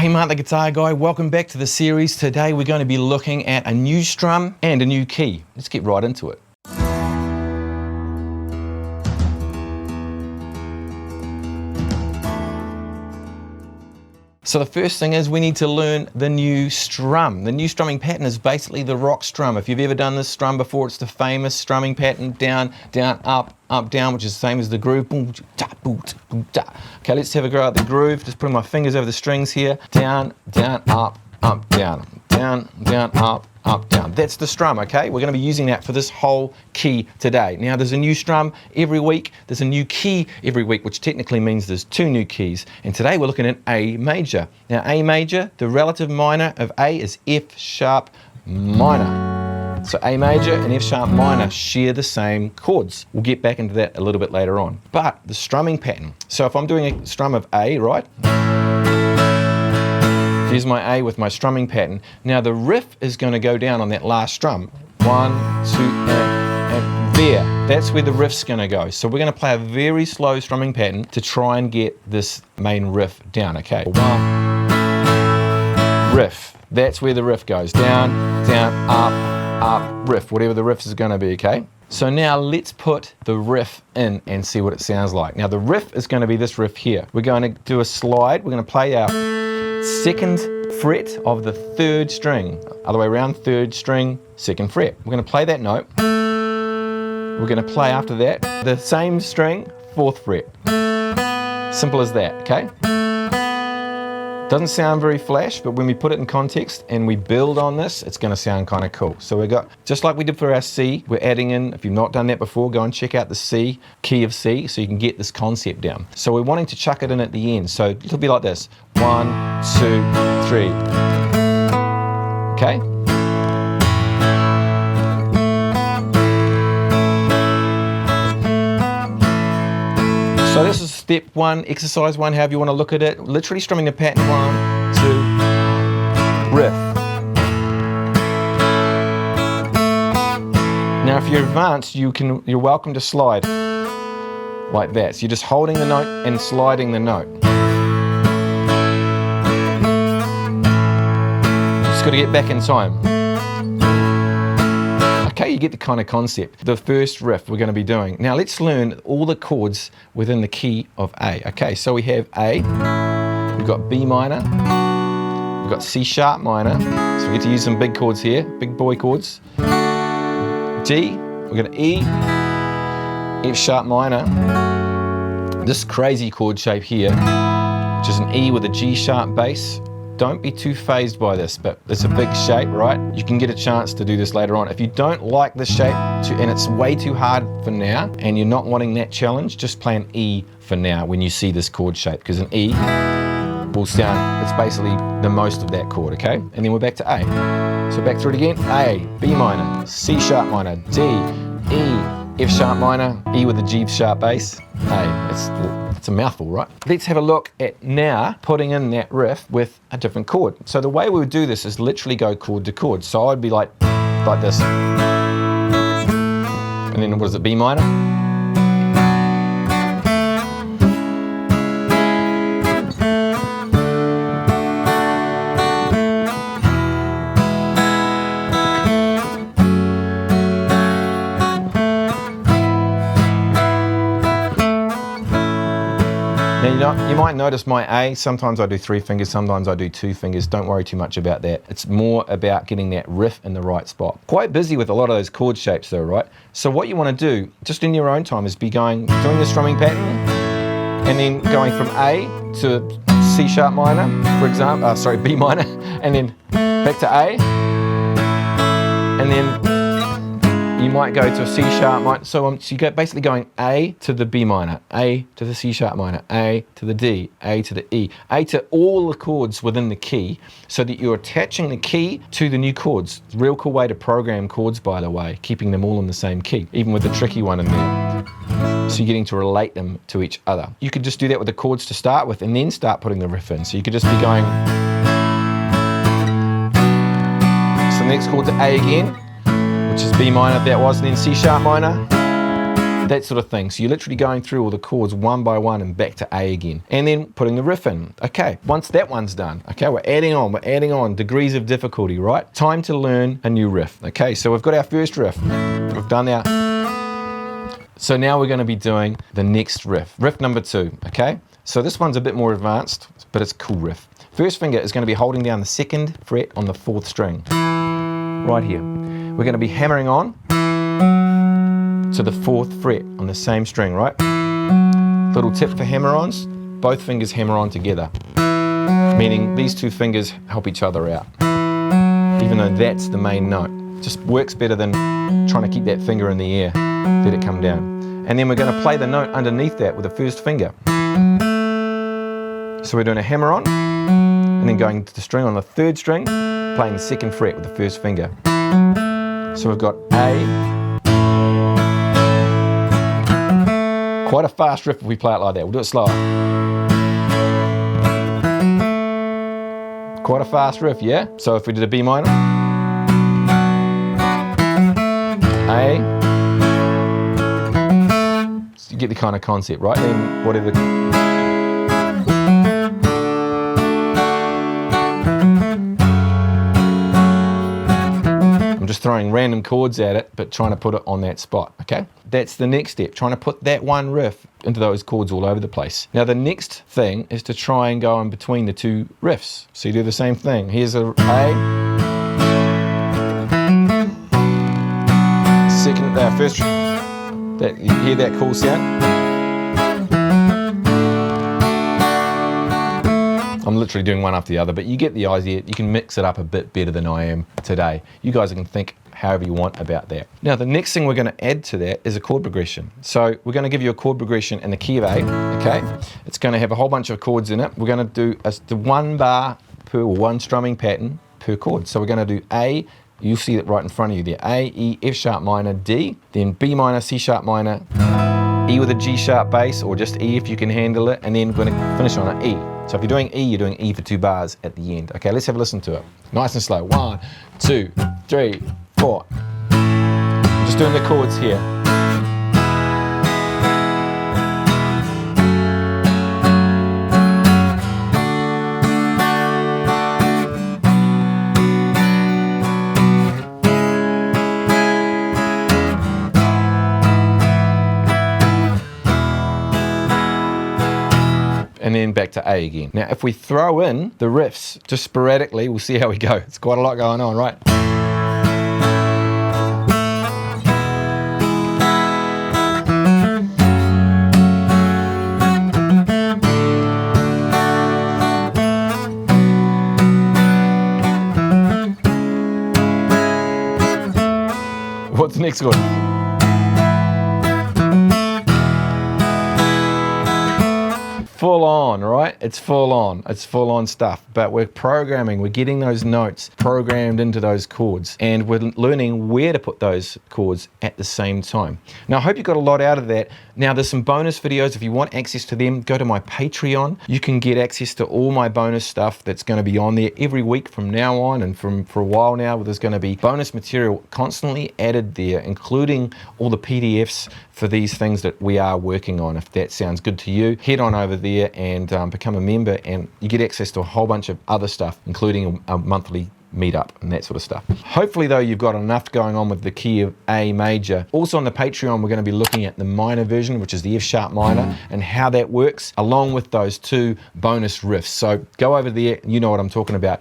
Hey, Mark the Guitar Guy, welcome back to the series. Today we're going to be looking at a new strum and a new key. Let's get right into it. So the first thing is we need to learn the new strum. The new strumming pattern is basically the rock strum. If you've ever done this strum before, it's the famous strumming pattern, down, down, up, down, which is the same as the groove. Okay, let's have a go at the groove. Just putting my fingers over the strings here. Down, down, up, down. Down, down, up, down. That's the strum, okay? We're going to be using that for this whole key today. Now, there's a new strum every week. There's a new key every week, which technically means there's two new keys. And today we're looking at A major. Now, A major, the relative minor of A is F sharp minor. So A major and F sharp minor share the same chords. We'll get back into that a little bit later on. But the strumming pattern. So if I'm doing a strum of A, right? Here's my A with my strumming pattern. Now the riff is going to go down on that last strum. 1, 2, and there. That's where the riff's going to go. So we're going to play a very slow strumming pattern to try and get this main riff down, okay? 1, riff. That's where the riff goes. Down, down, up, riff. Whatever the riff is going to be, okay? So now let's put the riff in and see what it sounds like. Now the riff is going to be this riff here. We're going to do a slide. We're going to play our second fret of the third string, other way around, third string, second fret. We're going to play that note. We're going to play after that the same string, fourth fret. Simple as that, okay? Doesn't sound very flash, but when we put it in context and we build on this, it's going to sound kind of cool. So we got, just like we did for our C, we're adding in, if you've not done that before, go and check out the C, key of C, so you can get this concept down. So we're wanting to chuck it in at the end. So it'll be like this, 1, 2, 3. Okay? So this is step 1, exercise 1, however you want to look at it. Literally strumming the pattern, 1, 2, riff. Now if you're advanced, you're welcome to slide like that. So you're just holding the note and sliding the note. Just got to get back in time. Okay, you get the kind of concept. The first riff we're going to be doing. Now let's learn all the chords within the key of A. Okay, so we have A, we've got B minor, we've got C sharp minor, so we get to use some big chords here, big boy chords. D, we've got E, F sharp minor, this crazy chord shape here, which is an E with a G sharp bass. Don't be too phased by this, but it's a big shape, right? You can get a chance to do this later on. If you don't like this shape and it's way too hard for now and you're not wanting that challenge, just play an E for now when you see this chord shape, because an E will sound, it's basically the most of that chord, okay? And then we're back to A. So back through it again. A, B minor, C sharp minor, D, E, F sharp minor, E with a G sharp bass, A. It's a mouthful, right? Let's have a look at now putting in that riff with a different chord. So the way we would do this is literally go chord to chord. So I'd be like this. And then what is it, B minor? Now you might notice my A, sometimes I do 3 fingers, sometimes I do 2 fingers. Don't worry too much about that. It's more about getting that riff in the right spot. Quite busy with a lot of those chord shapes though, right? So what you want to do, just in your own time, is be doing the strumming pattern and then going from A to C sharp minor, for example, B minor, and then back to A, and then you might go to a C sharp minor. So you go basically going A to the B minor, A to the C sharp minor, A to the D, A to the E, A to all the chords within the key, so that you're attaching the key to the new chords. Real cool way to program chords, by the way, keeping them all in the same key, even with the tricky one in there. So you're getting to relate them to each other. You could just do that with the chords to start with and then start putting the riff in. So you could just be going, so the next chord's A again, which is B minor, that was, and then C sharp minor, that sort of thing. So you're literally going through all the chords one by one and back to A again, and then putting the riff in. Okay, once that one's done, okay, we're adding on degrees of difficulty, right? Time to learn a new riff. Okay, so we've got our first riff, we've done our, so now we're going to be doing the next riff, riff number 2. Okay, so this one's a bit more advanced, but it's a cool riff. First finger is going to be holding down the 2nd fret on the 4th string, right here. We're going to be hammering on to the 4th fret on the same string, right? Little tip for hammer-ons, both fingers hammer on together, meaning these 2 fingers help each other out, even though that's the main note. Just works better than trying to keep that finger in the air, let it come down. And then we're going to play the note underneath that with the first finger. So we're doing a hammer on, and then going to the string on the 3rd string, playing the 2nd fret with the first finger. So we've got A. Quite a fast riff if we play it like that. We'll do it slower. Quite a fast riff, yeah? So if we did a B minor, A, so you get the kind of concept, right? Then whatever. I'm just throwing random chords at it, but trying to put it on that spot, okay? That's the next step, trying to put that one riff into those chords all over the place. Now the next thing is to try and go in between the 2 riffs. So you do the same thing. Here's a A, second, first, that, you hear that cool sound? I'm literally doing one after the other, but you get the idea. You can mix it up a bit better than I am today. You guys can think however you want about that. Now the next thing we're going to add to that is a chord progression. So we're going to give you a chord progression in the key of A, okay? It's going to have a whole bunch of chords in it. We're going to do the 1 bar per, or 1 strumming pattern per chord. So we're going to do A, you'll see it right in front of you there, A, E, F sharp minor, D, then B minor, C sharp minor, E with a G sharp bass, or just E if you can handle it, and then we're going to finish on an E. So if you're doing E, you're doing E for 2 bars at the end. Okay, let's have a listen to it. Nice and slow. 1, 2, 3, 4. I'm just doing the chords here. And then back to A again. Now if we throw in the riffs just sporadically, we'll see how we go. It's quite a lot going on, right? What's the next one? Full on, right? It's full on. It's full on stuff. But we're programming, we're getting those notes programmed into those chords, and we're learning where to put those chords at the same time. Now, I hope you got a lot out of that. Now, there's some bonus videos. If you want access to them, go to my Patreon. You can get access to all my bonus stuff that's going to be on there every week from now on, and for a while now. There's going to be bonus material constantly added there, including all the PDFs for these things that we are working on. If that sounds good to you, head on over there and become a member, and you get access to a whole bunch of other stuff, including a monthly meetup and that sort of stuff. Hopefully though, you've got enough going on with the key of A major. Also on the Patreon, we're going to be looking at the minor version, which is the F sharp minor, and how that works, along with those 2 bonus riffs. So go over there, you know what I'm talking about.